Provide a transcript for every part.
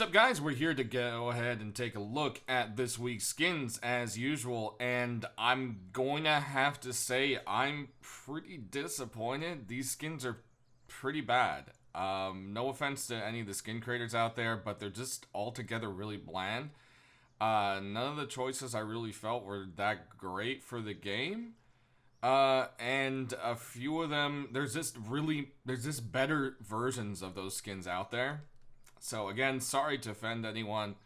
What's up, guys? We're here to go ahead and take a look at this week's skins as usual, and I'm going to have to say I'm pretty disappointed. These skins are pretty bad. No offense to any of the skin creators out there, but they're just altogether really bland. None of the choices I really felt were that great for the game. And a few of them, there's just better versions of those skins out there. So again, sorry to offend anyone.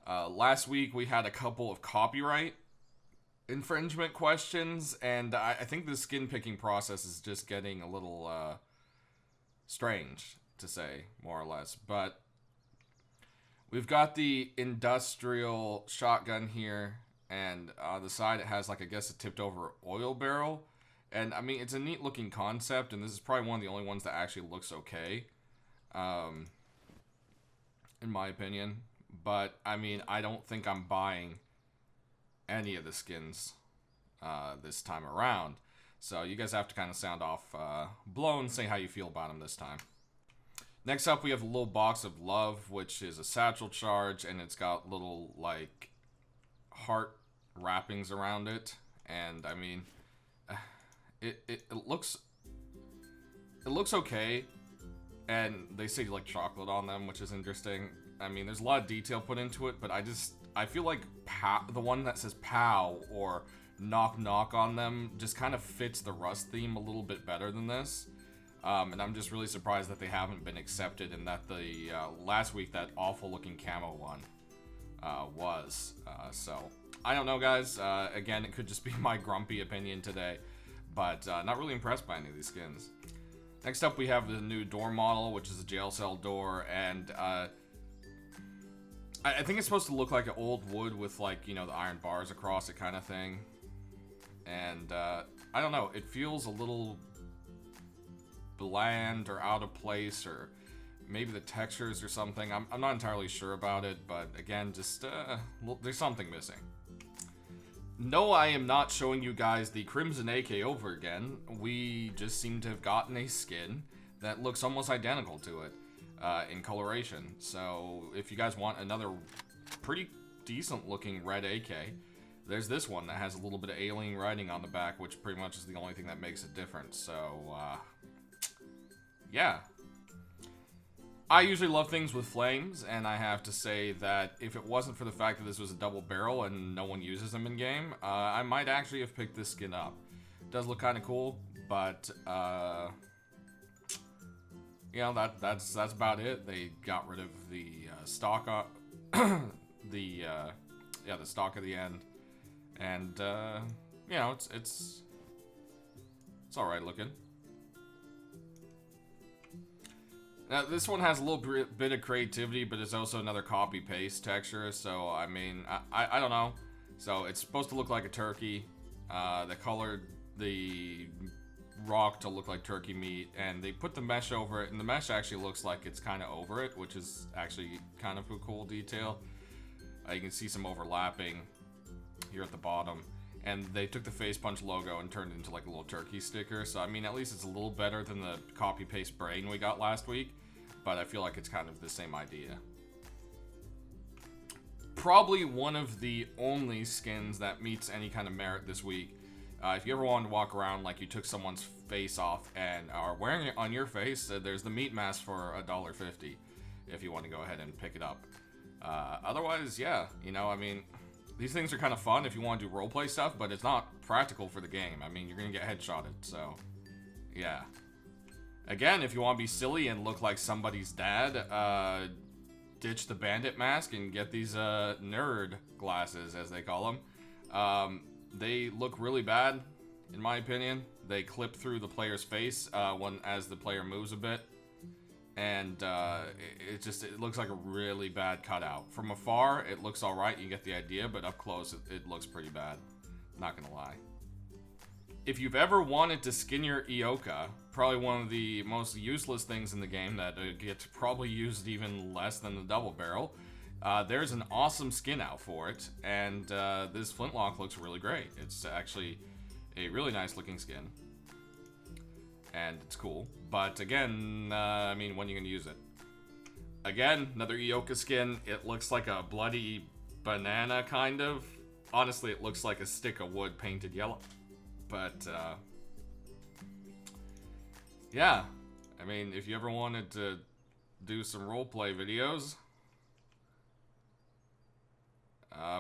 Last week we had a couple of copyright infringement questions, and I think the skin picking process is just getting a little strange, to say, more or less. But we've got the industrial shotgun here, and on the side it has, like, I guess a tipped over oil barrel. And I mean, it's a neat looking concept, and this is probably one of the only ones that actually looks okay. In my opinion. But I mean, I don't think I'm buying any of the skins this time around. So you guys have to kind of sound off below and say how you feel about them this time. Next up, we have a little box of love, which is a satchel charge, and it's got little, like, heart wrappings around it. And I mean, it looks okay. And they say like chocolate on them, which is interesting. I mean, there's a lot of detail put into it, but I feel like the one that says POW or knock knock on them just kind of fits the Rust theme a little bit better than this. And I'm just really surprised that they haven't been accepted, and that the last week that awful looking camo one was. So I don't know, guys. Again, it could just be my grumpy opinion today, but not really impressed by any of these skins. Next up, we have the new door model, which is a jail cell door, and I think it's supposed to look like an old wood with, like, you know, the iron bars across it kind of thing. And I don't know, it feels a little bland or out of place, or maybe the textures or something. I'm not entirely sure about it, but again, just there's something missing. No, I am not showing you guys the Crimson AK over again. We just seem to have gotten a skin that looks almost identical to it in coloration. So if you guys want another pretty decent looking red AK, there's this one that has a little bit of alien writing on the back, which pretty much is the only thing that makes it different. So yeah. I usually love things with flames, and I have to say that if it wasn't for the fact that this was a double barrel and no one uses them in game, I might actually have picked this skin up. It does look kind of cool, but you know, that's about it. They got rid of the stock, the stock at the end, and you know, it's all right looking. Now, this one has a little bit of creativity, but it's also another copy-paste texture, so, I mean, I don't know. So, it's supposed to look like a turkey. They colored the rock to look like turkey meat, and they put the mesh over it, and the mesh actually looks like it's kind of over it, which is actually kind of a cool detail. You can see some overlapping here at the bottom. And they took the Face Punch logo and turned it into like a little turkey sticker. So, I mean, at least it's a little better than the copy-paste brain we got last week. But I feel like it's kind of the same idea. Probably one of the only skins that meets any kind of merit this week. If you ever wanted to walk around like you took someone's face off and are wearing it on your face, there's the meat mask for $1.50 if you want to go ahead and pick it up. Otherwise, yeah, you know, I mean, these things are kind of fun if you want to do roleplay stuff, but it's not practical for the game. I mean, you're going to get headshotted, so, yeah. Again, if you want to be silly and look like somebody's dad, ditch the bandit mask and get these nerd glasses, as they call them. They look really bad, in my opinion. They clip through the player's face as the player moves a bit. And it looks like a really bad cutout. From afar, it looks alright, you get the idea, but up close, it looks pretty bad. Not gonna lie. If you've ever wanted to skin your EOKA, probably one of the most useless things in the game that gets probably used even less than the double barrel, there's an awesome skin out for it, and this flintlock looks really great. It's actually a really nice looking skin. And it's cool. But again, I mean, when are you going to use it? Again, another EOKA skin. It looks like a bloody banana, kind of. Honestly, it looks like a stick of wood painted yellow. But, yeah. I mean, if you ever wanted to do some roleplay videos,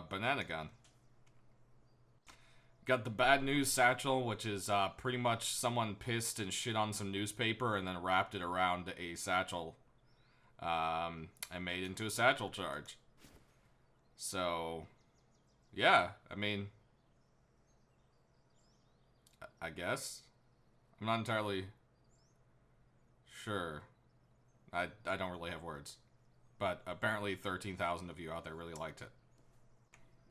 banana gun. Got the bad news satchel, which is pretty much someone pissed and shit on some newspaper and then wrapped it around a satchel and made into a satchel charge. So, yeah, I mean, I guess. I'm not entirely sure. I don't really have words. But apparently 13,000 of you out there really liked it.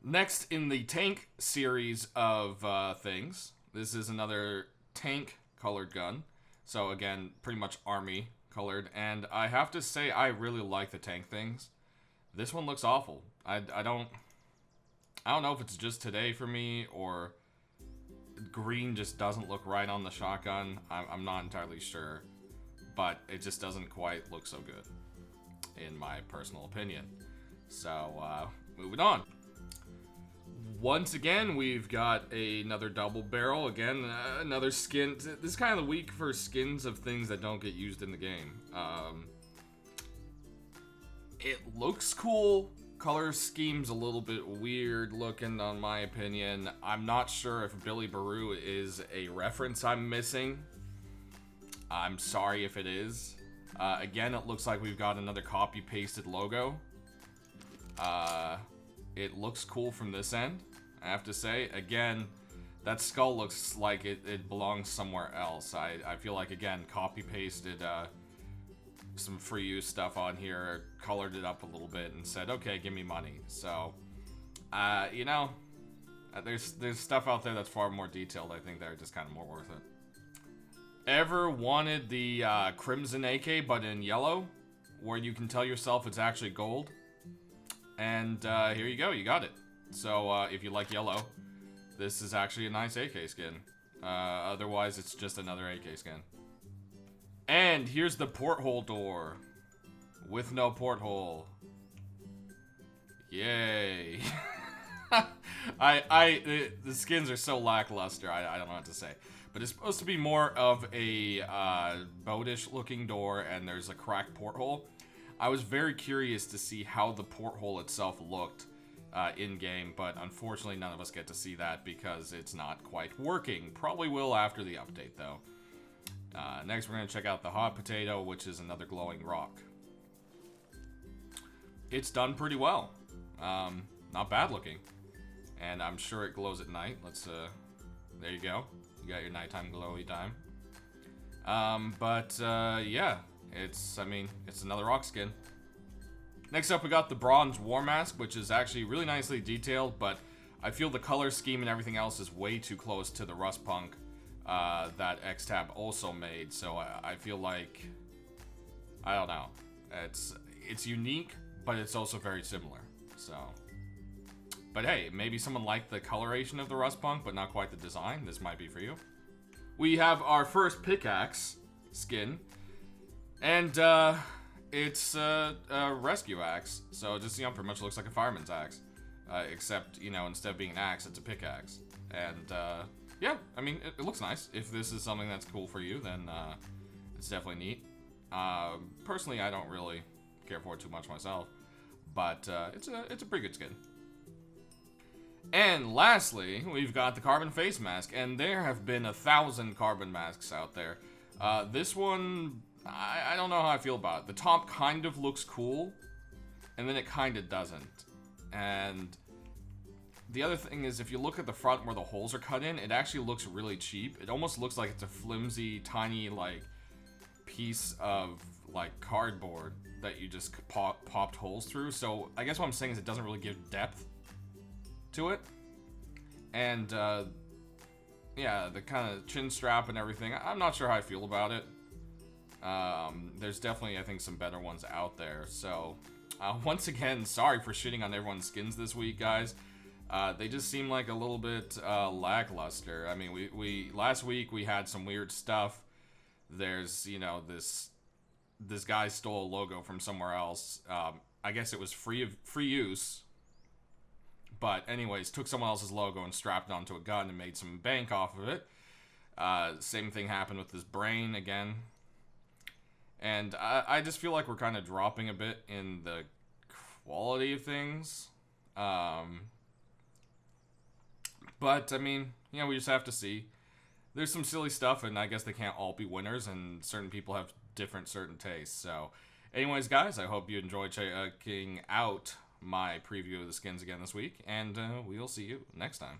Next in the tank series of things, this is another tank colored gun. So again, pretty much army colored. And I have to say, I really like the tank things. This one looks awful. I don't know if it's just today for me or green just doesn't look right on the shotgun. I'm not entirely sure. But it just doesn't quite look so good, in my personal opinion. So, moving on. Once again, we've got another double barrel. Again, another skin. This is kind of the week for skins of things that don't get used in the game. It looks cool. Color scheme's a little bit weird looking, in my opinion. I'm not sure if Billy BAROO is a reference I'm missing. I'm sorry if it is. Again, it looks like we've got another copy-pasted logo. It looks cool from this end, I have to say. Again, that skull looks like it belongs somewhere else. I feel like, again, copy-pasted some free use stuff on here, colored it up a little bit, and said, okay, give me money. So, you know, there's stuff out there that's far more detailed. I think they're just kind of more worth it. Ever wanted the Crimson AK, but in yellow, where you can tell yourself it's actually gold? And here you go, you got it. So if you like yellow, this is actually a nice AK skin. Otherwise, it's just another AK skin. And here's the porthole door, with no porthole. Yay! The skins are so lackluster. I don't know what to say. But it's supposed to be more of a boatish looking door, and there's a cracked porthole. I was very curious to see how the porthole itself looked in-game, but unfortunately none of us get to see that because it's not quite working. Probably will after the update, though. Next, we're going to check out the hot potato, which is another glowing rock. It's done pretty well. Not bad looking. And I'm sure it glows at night. Let's, there you go. You got your nighttime glowy time. Yeah, it's another rock skin. Next up, we got the bronze war mask, which is actually really nicely detailed, but I feel the color scheme and everything else is way too close to the rust punk that X-Tab also made. So I feel like, I don't know, it's unique, but it's also very similar. So, but hey, maybe someone liked the coloration of the rust punk, but not quite the design. This might be for you. We have our first pickaxe skin, and it's a rescue axe. So just, you know, pretty much looks like a fireman's axe, except, you know, instead of being an axe, it's a pickaxe. And yeah, I mean, it looks nice. If this is something that's cool for you, then it's definitely neat. Personally, I don't really care for it too much myself, but it's a pretty good skin. And lastly, we've got the carbon face mask, and there have been 1,000 carbon masks out there. This one, I don't know how I feel about it. The top kind of looks cool, and then it kind of doesn't. And the other thing is, if you look at the front where the holes are cut in, it actually looks really cheap. It almost looks like it's a flimsy, tiny, like, piece of, like, cardboard that you just popped holes through. So I guess what I'm saying is it doesn't really give depth to it. And yeah, the kind of chin strap and everything, I'm not sure how I feel about it. There's definitely, I think, some better ones out there. So once again, sorry for shitting on everyone's skins this week, guys. They just seem like a little bit lackluster. I mean, we last week we had some weird stuff. There's, you know, this this guy stole a logo from somewhere else. I guess it was free use. But anyways, took someone else's logo and strapped it onto a gun and made some bank off of it. Same thing happened with this brain again. And I just feel like we're kind of dropping a bit in the quality of things. But, I mean, you know, we just have to see. There's some silly stuff, and I guess they can't all be winners, and certain people have different certain tastes. So, anyways, guys, I hope you enjoyed checking out my preview of the skins again this week, and we'll see you next time.